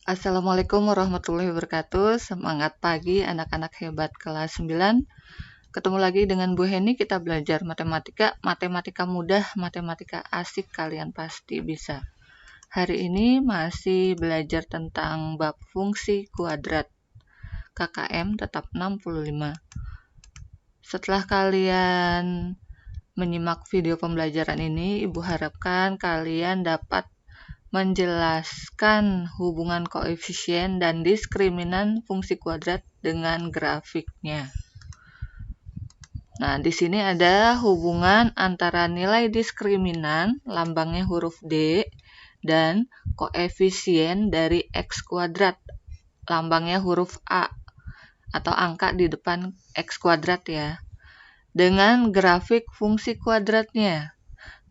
Assalamualaikum warahmatullahi wabarakatuh. Semangat pagi anak-anak hebat kelas 9. Ketemu lagi dengan Bu Heni, kita belajar matematika. Matematika mudah, matematika asik, kalian pasti bisa. Hari ini masih belajar tentang bab fungsi kuadrat. KKM tetap 65. Setelah kalian menyimak video pembelajaran ini, Ibu harapkan kalian dapat menjelaskan hubungan koefisien dan diskriminan fungsi kuadrat dengan grafiknya. Nah, di sini ada hubungan antara nilai diskriminan, lambangnya huruf D, dan koefisien dari X kuadrat, lambangnya huruf A, atau angka di depan X kuadrat ya, dengan grafik fungsi kuadratnya.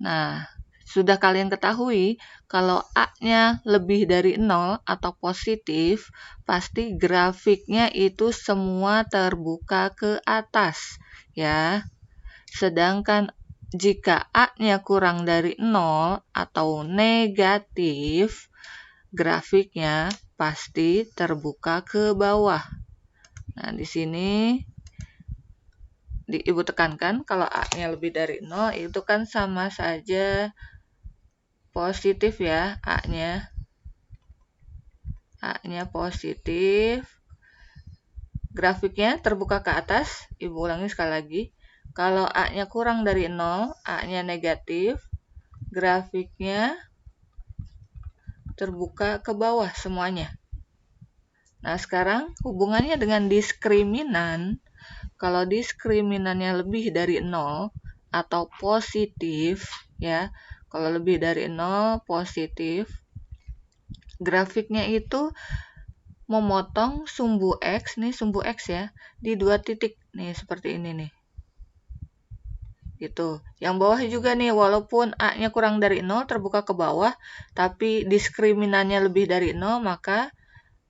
Nah, sudah kalian ketahui, kalau A-nya lebih dari 0 atau positif, pasti grafiknya itu semua terbuka ke atas, ya. Sedangkan jika A-nya kurang dari 0 atau negatif, grafiknya pasti terbuka ke bawah. Nah, di sini Ibu tekankan kalau A-nya lebih dari 0 itu kan sama saja positif ya, A-nya positif. Grafiknya terbuka ke atas. Ibu ulangi sekali lagi. Kalau A-nya kurang dari 0, A-nya negatif, grafiknya terbuka ke bawah semuanya. Nah, sekarang hubungannya dengan diskriminan. Kalau diskriminannya lebih dari 0 atau positif, ya. Kalau lebih dari 0 positif, grafiknya itu memotong sumbu X, nih sumbu X ya, di 2 titik, nih seperti ini nih. Gitu. Yang bawah juga nih, walaupun A-nya kurang dari 0 terbuka ke bawah, tapi diskriminannya lebih dari 0, maka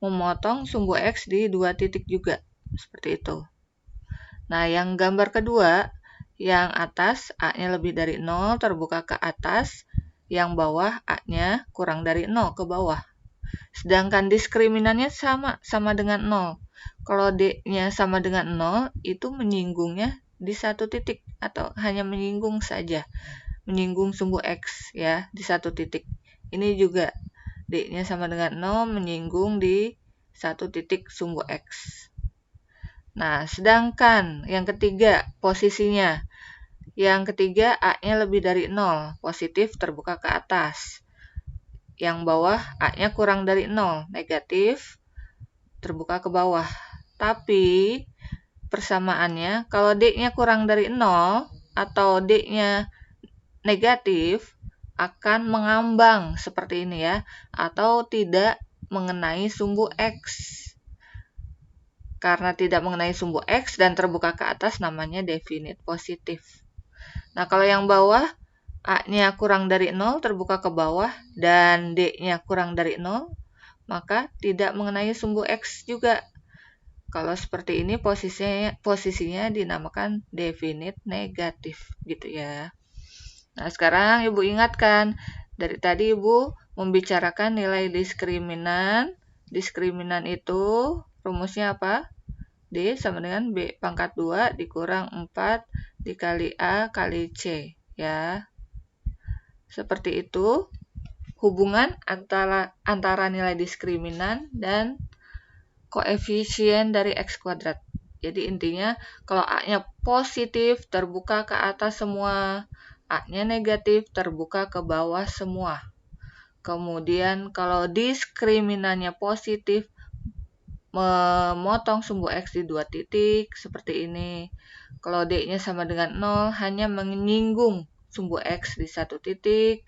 memotong sumbu X di 2 titik juga. Seperti itu. Nah, yang gambar kedua, yang atas A-nya lebih dari 0 terbuka ke atas, yang bawah A-nya kurang dari 0 ke bawah. Sedangkan diskriminannya sama dengan 0. Kalau D-nya sama dengan 0, itu menyinggungnya di 1 titik atau hanya menyinggung saja. Menyinggung sumbu X ya di 1 titik. Ini juga D-nya sama dengan 0, menyinggung di 1 titik sumbu X. Nah, sedangkan yang ketiga posisinya. Yang ketiga A-nya lebih dari 0, positif terbuka ke atas. Yang bawah A-nya kurang dari 0, negatif terbuka ke bawah. Tapi persamaannya, kalau D-nya kurang dari 0 atau D-nya negatif, akan mengambang seperti ini ya, atau tidak mengenai sumbu X. Karena tidak mengenai sumbu X dan terbuka ke atas, namanya definite positif. Nah, kalau yang bawah, A-nya kurang dari 0 terbuka ke bawah dan D-nya kurang dari 0, maka tidak mengenai sumbu X juga. Kalau seperti ini posisinya dinamakan definite negatif gitu ya. Nah, sekarang Ibu ingatkan, dari tadi Ibu membicarakan nilai diskriminan. Diskriminan itu rumusnya apa? D sama dengan B pangkat 2 dikurang 4 dikali A kali C ya. Seperti itu hubungan antara nilai diskriminan dan koefisien dari X kuadrat. Jadi intinya kalau A-nya positif terbuka ke atas semua, A-nya negatif terbuka ke bawah semua. Kemudian kalau diskriminannya positif, memotong sumbu X di 2 titik seperti ini. Kalau D-nya sama dengan 0, hanya menyinggung sumbu X di 1 titik.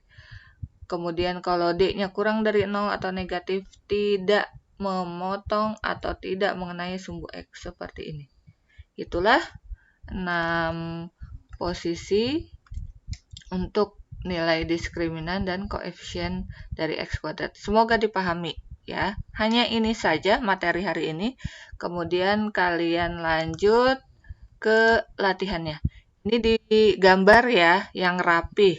Kemudian kalau D-nya kurang dari 0 atau negatif, tidak memotong atau tidak mengenai sumbu X seperti ini. Itulah 6 posisi untuk nilai diskriminan dan koefisien dari X kuadrat. Semoga dipahami ya. Hanya ini saja materi hari ini. Kemudian kalian lanjut ke latihannya. Ini digambar ya, yang rapih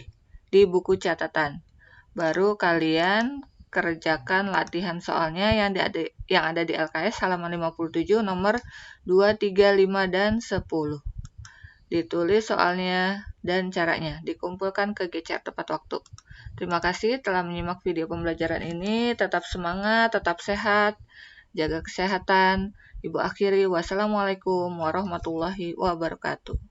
di buku catatan. Baru kalian kerjakan latihan soalnya yang ada di LKS halaman 57 nomor 2, 3, 5, dan 10. Ditulis soalnya dan caranya, dikumpulkan ke GCR tepat waktu. Terima kasih telah menyimak video pembelajaran ini. Tetap semangat, tetap sehat, jaga kesehatan. Ibu akhiri, wassalamualaikum warahmatullahi wabarakatuh.